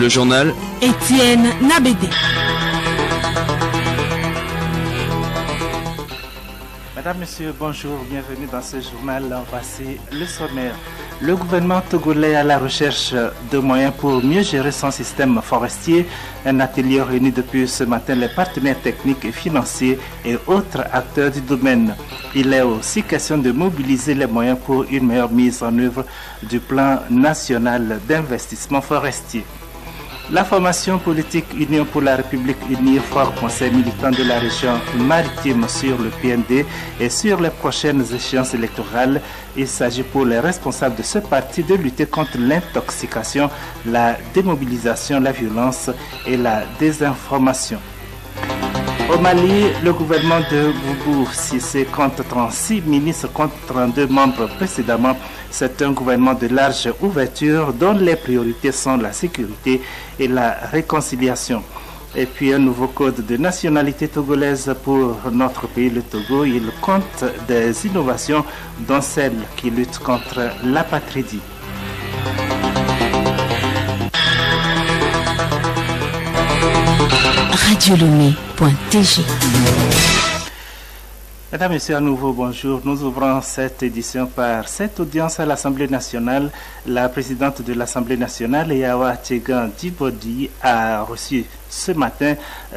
Le journal Étienne Nabédé. Mesdames, Messieurs, bonjour, bienvenue dans ce journal. Voici le sommaire. Le gouvernement togolais à la recherche de moyens pour mieux gérer son système forestier. Un atelier réunit depuis ce matin les partenaires techniques et financiers et autres acteurs du domaine. Il est aussi question de mobiliser les moyens pour une meilleure mise en œuvre du plan national d'investissement forestier. La formation politique Union pour la République Unie, fort conseil militant de la région maritime sur le PND et sur les prochaines échéances électorales. Il s'agit pour les responsables de ce parti de lutter contre l'intoxication, la démobilisation, la violence et la désinformation. Au Mali, le gouvernement de Boubou Cissé compte 36 ministres contre 32 membres précédemment. C'est un gouvernement de large ouverture dont les priorités sont la sécurité et la réconciliation. Et puis un nouveau code de nationalité togolaise pour notre pays, le Togo. Il compte des innovations dont celle qui lutte contre l'apatridie. Radiolomé.tg. Mesdames et Messieurs, à nouveau bonjour. Nous ouvrons cette édition par cette audience à l'Assemblée nationale. La présidente de l'Assemblée nationale, Yawa Tchegan Dibodi, a reçu ce matin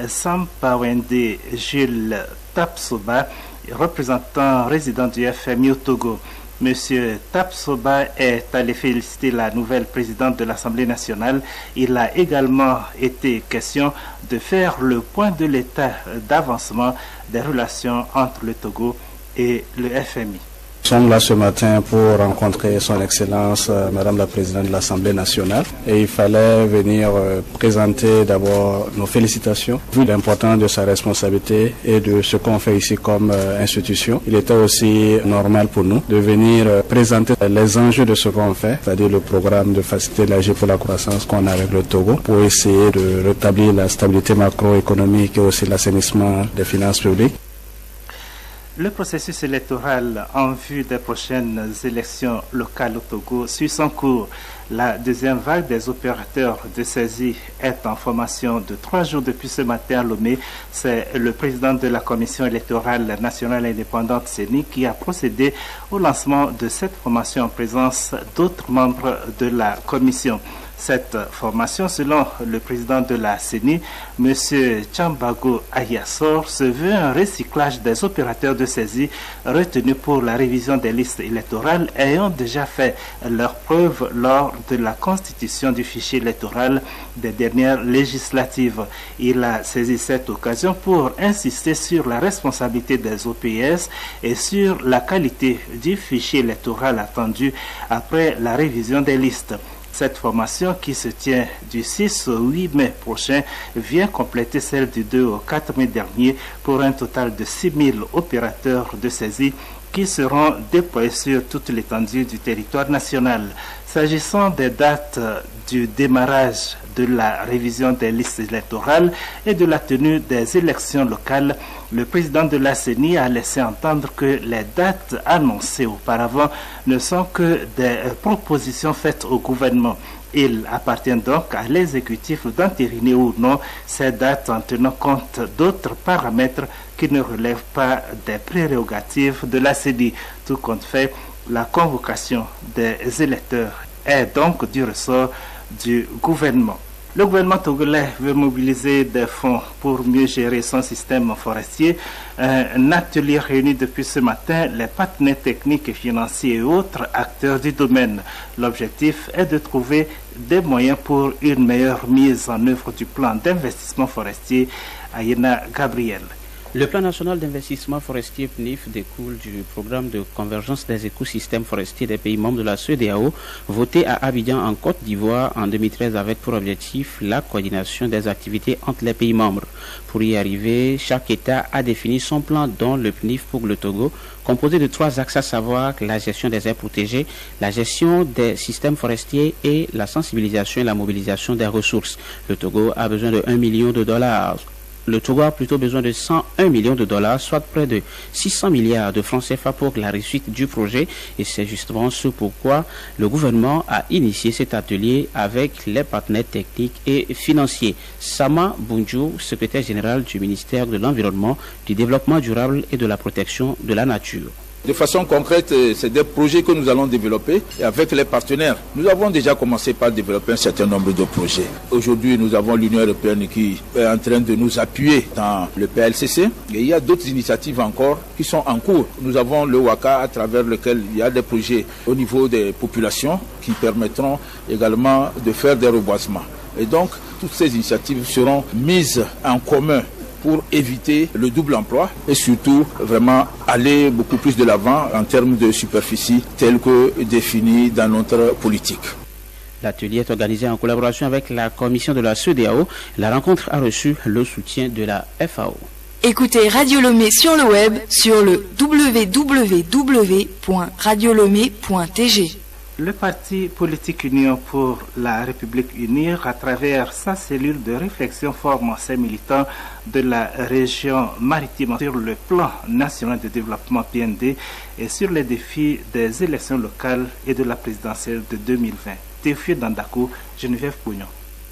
Sampawende Jules Tapsoba, représentant résident du FMI au Togo. Monsieur Tapsoba est allé féliciter la nouvelle présidente de l'Assemblée nationale. Il a également été question de faire le point de l'état d'avancement des relations entre le Togo et le FMI. Nous sommes là ce matin pour rencontrer son Excellence, Madame la Présidente de l'Assemblée nationale. Et il fallait venir présenter d'abord nos félicitations, vu l'importance de sa responsabilité et de ce qu'on fait ici comme institution. Il était aussi normal pour nous de venir présenter les enjeux de ce qu'on fait, c'est-à-dire le programme de faciliter l'AG pour la croissance qu'on a avec le Togo, pour essayer de rétablir la stabilité macroéconomique et aussi l'assainissement des finances publiques. Le processus électoral en vue des prochaines élections locales au Togo suit son cours. La deuxième vague des opérateurs de saisie est en formation de 3 jours depuis ce matin à Lomé. C'est le président de la Commission électorale nationale indépendante CENI qui a procédé au lancement de cette formation en présence d'autres membres de la commission. Cette formation, selon le président de la CENI, M. Tchambago Ayassor, se veut un recyclage des opérateurs de saisie retenus pour la révision des listes électorales ayant déjà fait leurs preuves lors de la constitution du fichier électoral des dernières législatives. Il a saisi cette occasion pour insister sur la responsabilité des OPS et sur la qualité du fichier électoral attendu après la révision des listes. Cette formation, qui se tient du 6 au 8 mai prochain, vient compléter celle du 2 au 4 mai dernier pour un total de 6 000 opérateurs de saisie qui seront déployés sur toute l'étendue du territoire national. S'agissant des dates du démarrage de la révision des listes électorales et de la tenue des élections locales, le président de la CENI a laissé entendre que les dates annoncées auparavant ne sont que des propositions faites au gouvernement. Il appartient donc à l'exécutif d'entériner ou non ces dates en tenant compte d'autres paramètres qui ne relèvent pas des prérogatives de la CENI. Tout compte fait, la convocation des électeurs est donc du ressort du gouvernement. Le gouvernement togolais veut mobiliser des fonds pour mieux gérer son système forestier. Un atelier réunit depuis ce matin les partenaires techniques et financiers et autres acteurs du domaine. L'objectif est de trouver des moyens pour une meilleure mise en œuvre du plan d'investissement forestier. Ayena Gabriel. Le plan national d'investissement forestier PNIF découle du programme de convergence des écosystèmes forestiers des pays membres de la CEDEAO, voté à Abidjan en Côte d'Ivoire en 2013 avec pour objectif la coordination des activités entre les pays membres. Pour y arriver, chaque État a défini son plan dont le PNIF pour le Togo, composé de 3 axes à savoir la gestion des aires protégées, la gestion des systèmes forestiers et la sensibilisation et la mobilisation des ressources. Le Togo a besoin de $1 million. Le Togo a plutôt besoin de 101 millions de dollars, soit près de 600 milliards de francs CFA pour la réussite du projet. Et c'est justement ce pourquoi le gouvernement a initié cet atelier avec les partenaires techniques et financiers. Sama Bunju, secrétaire général du ministère de l'Environnement, du Développement durable et de la protection de la nature. De façon concrète, c'est des projets que nous allons développer avec les partenaires. Nous avons déjà commencé par développer un certain nombre de projets. Aujourd'hui, nous avons l'Union européenne qui est en train de nous appuyer dans le PLCC. Et il y a d'autres initiatives encore qui sont en cours. Nous avons le WACA à travers lequel il y a des projets au niveau des populations qui permettront également de faire des reboisements. Et donc, toutes ces initiatives seront mises en commun pour éviter le double emploi et surtout vraiment aller beaucoup plus de l'avant en termes de superficie telle que définie dans notre politique. L'atelier est organisé en collaboration avec la commission de la CEDEAO. La rencontre a reçu le soutien de la FAO. Écoutez Radio Lomé sur le web sur le www.radiolomé.tg. Le parti politique Union pour la République unie, à travers sa cellule de réflexion, forme ses militants de la région maritime sur le plan national de développement PND et sur les défis des élections locales et de la présidentielle de 2020. Théophile Dandakou, Geneviève Pognon.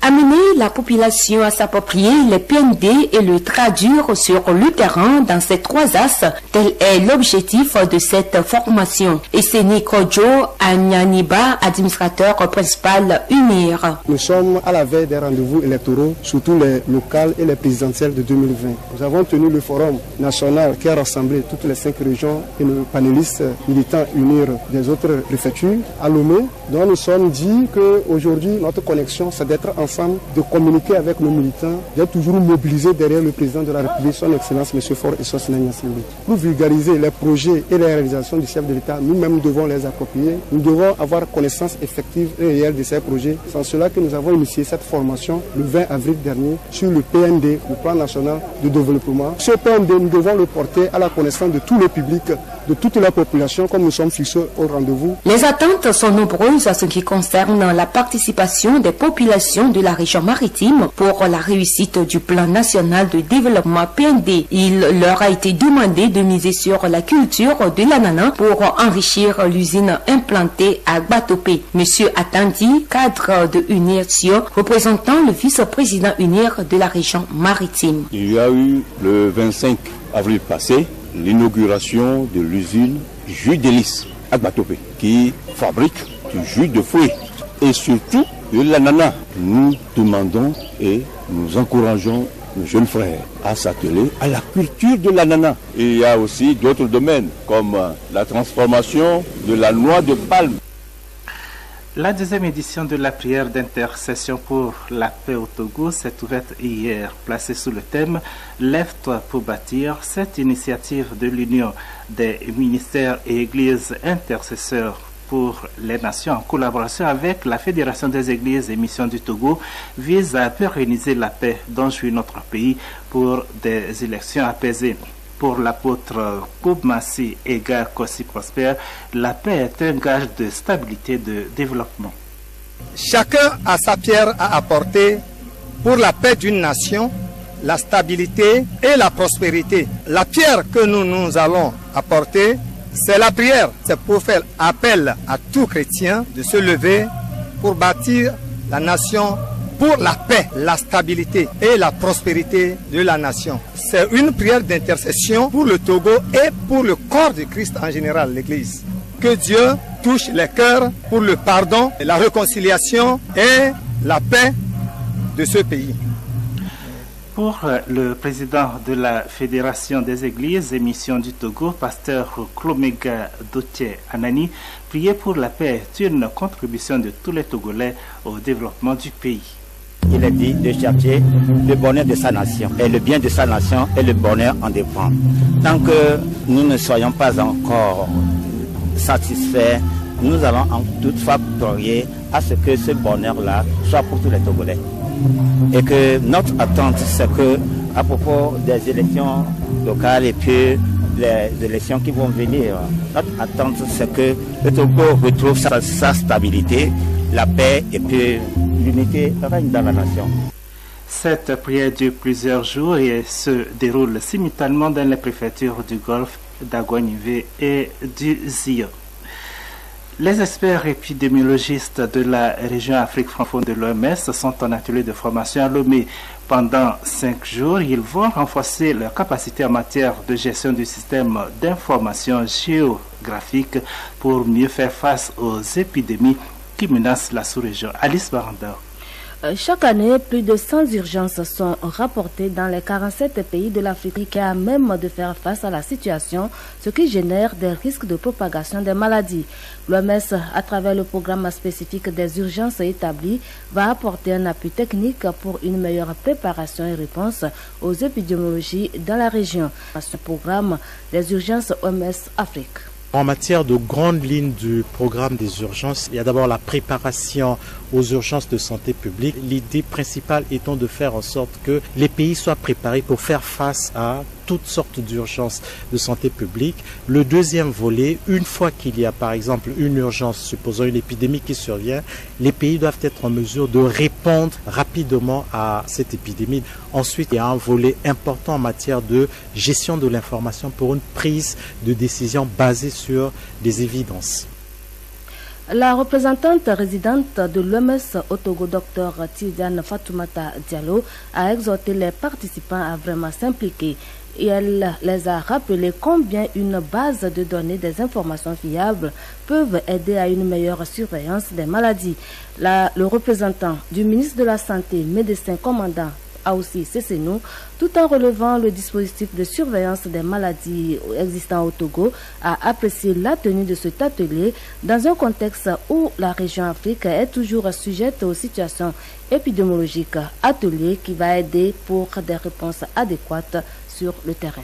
Amener la population à s'approprier les PND et le traduire sur le terrain dans ces trois axes, tel est l'objectif de cette formation. Et c'est Nikodjo Anyaniba, administrateur principal UNIR. Nous sommes à la veille des rendez-vous électoraux, surtout les locales et les présidentielles de 2020. Nous avons tenu le forum national qui a rassemblé toutes les 5 régions et nos panélistes militants UNIR des autres préfectures à Lomé, dont nous sommes dit qu'aujourd'hui notre connexion c'est d'être ensemble, de communiquer avec nos militants, d'être toujours mobilisés derrière le président de la République, son Excellence M. Faure Essossou Nguessan. Pour vulgariser les projets et les réalisations du chef de l'État, nous-mêmes devons les approprier. Nous devons avoir connaissance effective et réelle de ces projets. C'est en cela que nous avons initié cette formation le 20 avril dernier sur le PND, le Plan National de Développement. Ce PND, nous devons le porter à la connaissance de tout le public, de toute la population, comme nous sommes fixés au rendez-vous. Les attentes sont nombreuses à ce qui concerne la participation des populations de la région maritime pour la réussite du plan national de développement PND. Il leur a été demandé de miser sur la culture de l'ananas pour enrichir l'usine implantée à Gbatope. Monsieur Atandi, cadre de UNIR, représentant le vice-président UNIR de la région maritime. Il y a eu le 25 avril passé l'inauguration de l'usine Jus d'Hélice à Gbatope qui fabrique du jus de fruits et surtout de l'ananas. Nous demandons et nous encourageons nos jeunes frères à s'atteler à la culture de l'ananas. Il y a aussi d'autres domaines comme la transformation de la noix de palme. La deuxième édition de la prière d'intercession pour la paix au Togo s'est ouverte hier, placée sous le thème « Lève-toi pour bâtir ». Cette initiative de l'Union des ministères et églises intercesseurs pour les nations en collaboration avec la Fédération des églises et missions du Togo vise à pérenniser la paix dont jouit notre pays pour des élections apaisées. Pour l'apôtre Koubmassi Ega Kossi Prosper, la paix est un gage de stabilité et de développement. Chacun a sa pierre à apporter pour la paix d'une nation, la stabilité et la prospérité. La pierre que nous allons apporter, c'est la prière. C'est pour faire appel à tout chrétien de se lever pour bâtir la nation pour la paix, la stabilité et la prospérité de la nation. C'est une prière d'intercession pour le Togo et pour le corps de Christ en général, l'Église. Que Dieu touche les cœurs pour le pardon, la réconciliation et la paix de ce pays. Pour le président de la Fédération des Églises et Missions du Togo, pasteur Klomega Dotier Anani, prier pour la paix est une contribution de tous les Togolais au développement du pays. Il est dit de chercher le bonheur de sa nation. Et le bien de sa nation et le bonheur en dépend. Tant que nous ne soyons pas encore satisfaits, nous allons en toutefois prier à ce que ce bonheur-là soit pour tous les Togolais. Et que notre attente, c'est que, à propos des élections locales et puis les élections qui vont venir, notre attente, c'est que le Togo retrouve sa stabilité, la paix et puis l'unité règne dans la nation. Cette prière dure plusieurs jours et se déroule simultanément dans les préfectures du Golfe, d'Aguanivé et du Zio. Les experts épidémiologistes de la région Afrique francophone de l'OMS sont en atelier de formation à Lomé. Pendant 5 jours, ils vont renforcer leur capacité en matière de gestion du système d'information géographique pour mieux faire face aux épidémies qui menacent la sous-région. Alice Baranda. Chaque année, plus de 100 urgences sont rapportées dans les 47 pays de l'Afrique à même de faire face à la situation, ce qui génère des risques de propagation des maladies. L'OMS, à travers le programme spécifique des urgences établi, va apporter un appui technique pour une meilleure préparation et réponse aux épidémiologies dans la région. À ce programme des urgences OMS Afrique. En matière de grandes lignes du programme des urgences, il y a d'abord la préparation aux urgences de santé publique. L'idée principale étant de faire en sorte que les pays soient préparés pour faire face à toutes sortes d'urgences de santé publique. Le deuxième volet, une fois qu'il y a par exemple une urgence, supposons une épidémie qui survient, les pays doivent être en mesure de répondre rapidement à cette épidémie. Ensuite, il y a un volet important en matière de gestion de l'information pour une prise de décision basée sur des évidences. La représentante résidente de l'OMS au Togo, Dr Tidiane Fatoumata Diallo, a exhorté les participants à vraiment s'impliquer. Et elle les a rappelé combien une base de données des informations fiables peuvent aider à une meilleure surveillance des maladies. Le représentant du ministre de la Santé, médecin commandant, a aussi cessé nous, tout en relevant le dispositif de surveillance des maladies existant au Togo, a apprécié la tenue de cet atelier dans un contexte où la région Afrique est toujours sujette aux situations épidémiologiques. Atelier qui va aider pour des réponses adéquates sur le terrain.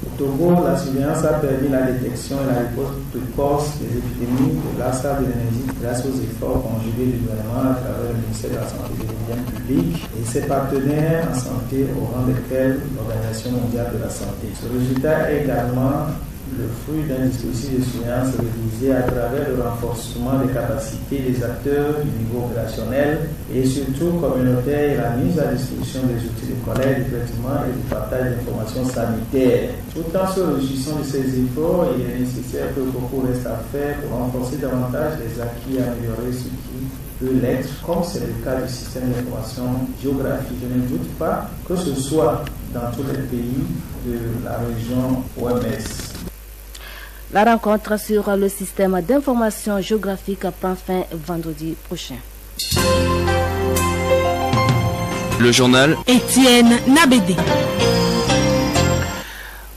Au Togo, la surveillance a permis la détection et la réponse précoce des épidémies grâce à l'énergie, grâce aux efforts conjugués du gouvernement à travers le ministère de la Santé et de l'Hygiène publique et ses partenaires en santé au rang desquels l'Organisation mondiale de la santé. Ce résultat est également le fruit d'un dispositif de surveillance réalisé à travers le renforcement des capacités des acteurs du niveau opérationnel et surtout communautaire et la mise à disposition des outils de collecte, de traitement et de partage d'informations sanitaires. Tout en se réjouissant de ces efforts, il est nécessaire que beaucoup reste à faire pour renforcer davantage les acquis et améliorer ce qui peut l'être, comme c'est le cas du système d'information géographique. Je ne doute pas que ce soit dans tous les pays de la région OMS. La rencontre sur le système d'information géographique prend fin vendredi prochain. Le journal Étienne Nabédé.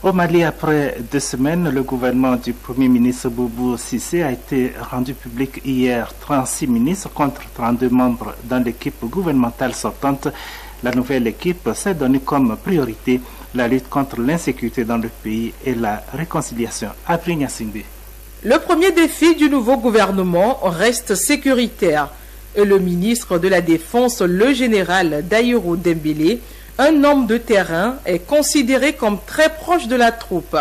Au Mali, après 2 semaines, le gouvernement du Premier ministre Boubou Cissé a été rendu public hier. 36 ministres contre 32 membres dans l'équipe gouvernementale sortante. La nouvelle équipe s'est donnée comme priorité la lutte contre l'insécurité dans le pays et la réconciliation. Aprigna Singbe. Le premier défi du nouveau gouvernement reste sécuritaire. Et le ministre de la Défense, le général Daïro Dembélé, un homme de terrain, est considéré comme très proche de la troupe.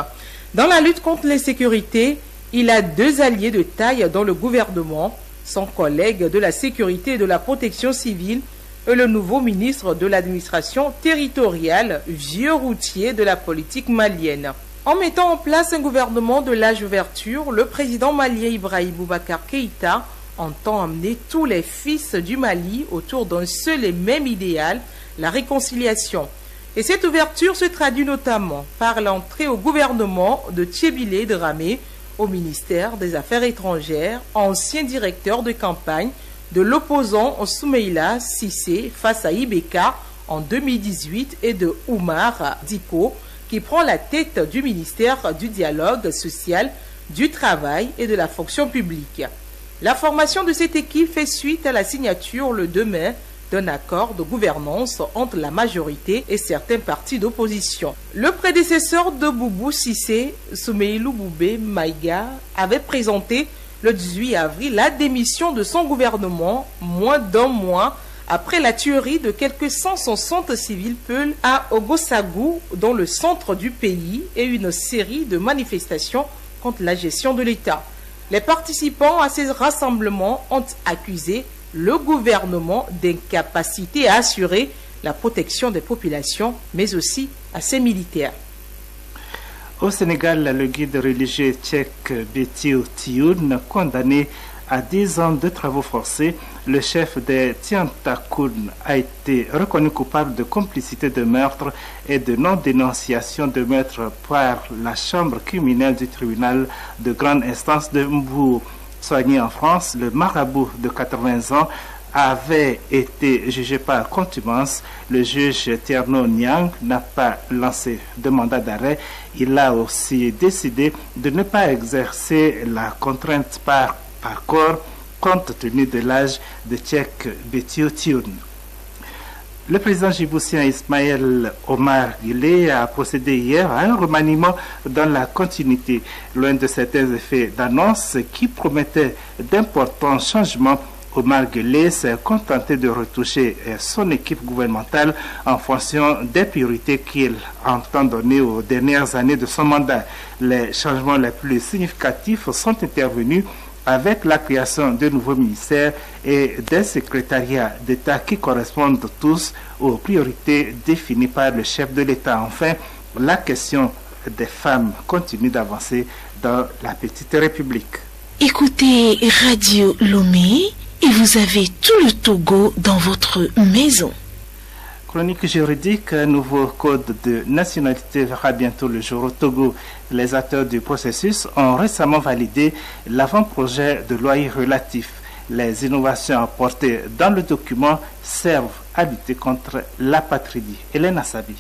Dans la lutte contre l'insécurité, il a 2 alliés de taille dans le gouvernement, son collègue de la sécurité et de la protection civile, et le nouveau ministre de l'administration territoriale, vieux routier de la politique malienne. En mettant en place un gouvernement de l'âge ouverture, le président malien Ibrahim Boubacar Keïta entend amener tous les fils du Mali autour d'un seul et même idéal, la réconciliation. Et cette ouverture se traduit notamment par l'entrée au gouvernement de Thiébilé Dramé au ministère des Affaires étrangères, ancien directeur de campagne de l'opposant Soumeïla Cissé face à Ibeka en 2018 et de Oumar Diko qui prend la tête du ministère du dialogue social, du travail et de la fonction publique. La formation de cette équipe fait suite à la signature le 2 mai d'un accord de gouvernance entre la majorité et certains partis d'opposition. Le prédécesseur de Boubou Cissé, Soumeïlou Boubé Maïga, avait présenté le 18 avril la démission de son gouvernement, moins d'1 mois après la tuerie de quelques 160 civils Peuls à Ogosagou, dans le centre du pays, et une série de manifestations contre la gestion de l'État. Les participants à ces rassemblements ont accusé le gouvernement d'incapacité à assurer la protection des populations, mais aussi à ses militaires. Au Sénégal, le guide religieux tchèque Betio Tioun, condamné à 10 ans de travaux forcés, le chef des Tiantakoun a été reconnu coupable de complicité de meurtre et de non-dénonciation de meurtre par la chambre criminelle du tribunal de grande instance de Mbourg. Soigné en France, le marabout de 80 ans avait été jugé par contumace. Le juge Tierno Niang n'a pas lancé de mandat d'arrêt. Il a aussi décidé de ne pas exercer la contrainte par corps compte tenu de l'âge de Tchèque Betio Tioun. Le président djiboutien Ismaël Omar Guelleh a procédé hier à un remaniement dans la continuité, loin de certains effets d'annonce qui promettaient d'importants changements. Omar Guelleh s'est contenté de retoucher son équipe gouvernementale en fonction des priorités qu'il entend donner aux dernières années de son mandat. Les changements les plus significatifs sont intervenus avec la création de nouveaux ministères et des secrétariats d'État qui correspondent tous aux priorités définies par le chef de l'État. Enfin, la question des femmes continue d'avancer dans la petite République. Écoutez Radio Lomé et vous avez tout le Togo dans votre maison. Chronique juridique, un nouveau code de nationalité verra bientôt le jour au Togo. Les acteurs du processus ont récemment validé l'avant-projet de loi relatif. Les innovations apportées dans le document servent à lutter contre l'apatridie. Hélène Assabi.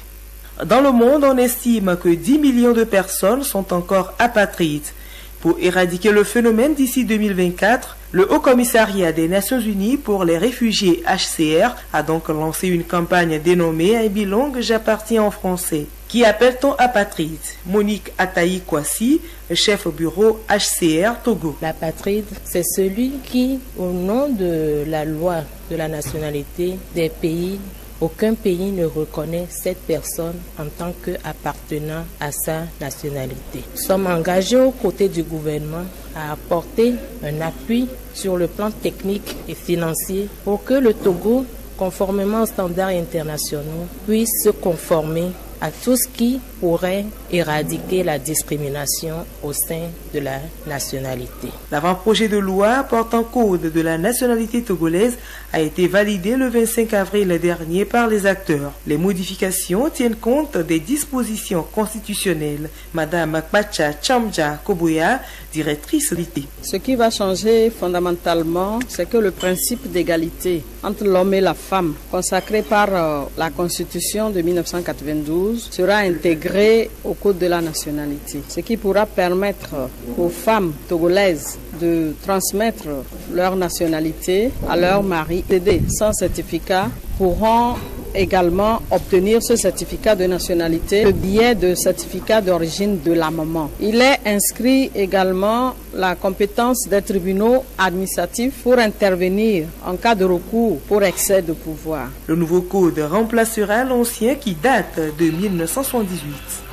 Dans le monde, on estime que 10 millions de personnes sont encore apatrides. Pour éradiquer le phénomène d'ici 2024, le Haut Commissariat des Nations Unies pour les réfugiés HCR a donc lancé une campagne dénommée Un bilan que j'appartiens en français. Qui appelle-t-on apatride? Monique Ataï Kwasi, chef au bureau HCR Togo. L'apatride, c'est celui qui, au nom de la loi de la nationalité des pays, aucun pays ne reconnaît cette personne en tant qu'appartenant à sa nationalité. Nous sommes engagés aux côtés du gouvernement à apporter un appui sur le plan technique et financier pour que le Togo, conformément aux standards internationaux, puisse se conformer à tout ce qui pourrait éradiquer la discrimination au sein de la nationalité. L'avant-projet de loi portant code de la nationalité togolaise a été validé le 25 avril dernier par les acteurs. Les modifications tiennent compte des dispositions constitutionnelles. Madame Kpacha Chamja Koboya, directrice d'IT. Ce qui va changer fondamentalement, c'est que le principe d'égalité entre l'homme et la femme, consacré par la Constitution de 1992, sera intégré au code de la nationalité, ce qui pourra permettre aux femmes togolaises de transmettre leur nationalité à leur mari. Les sans certificat pourront également obtenir ce certificat de nationalité le biais de certificat d'origine de la maman. Il est inscrit également la compétence des tribunaux administratifs pour intervenir en cas de recours pour excès de pouvoir. Le nouveau code remplacera l'ancien qui date de 1978.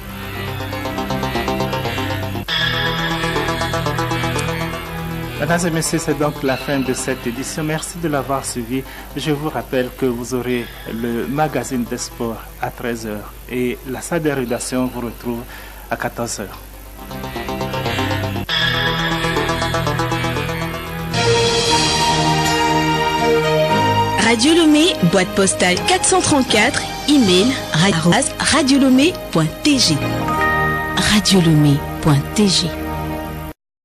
Mesdames et messieurs, c'est donc la fin de cette édition. Merci de l'avoir suivi. Je vous rappelle que vous aurez le magazine des sports à 13h et la salle de rédaction vous retrouve à 14h. Radio Lomé, boîte postale 434, email radiolomé.tg. Radiolomé.tg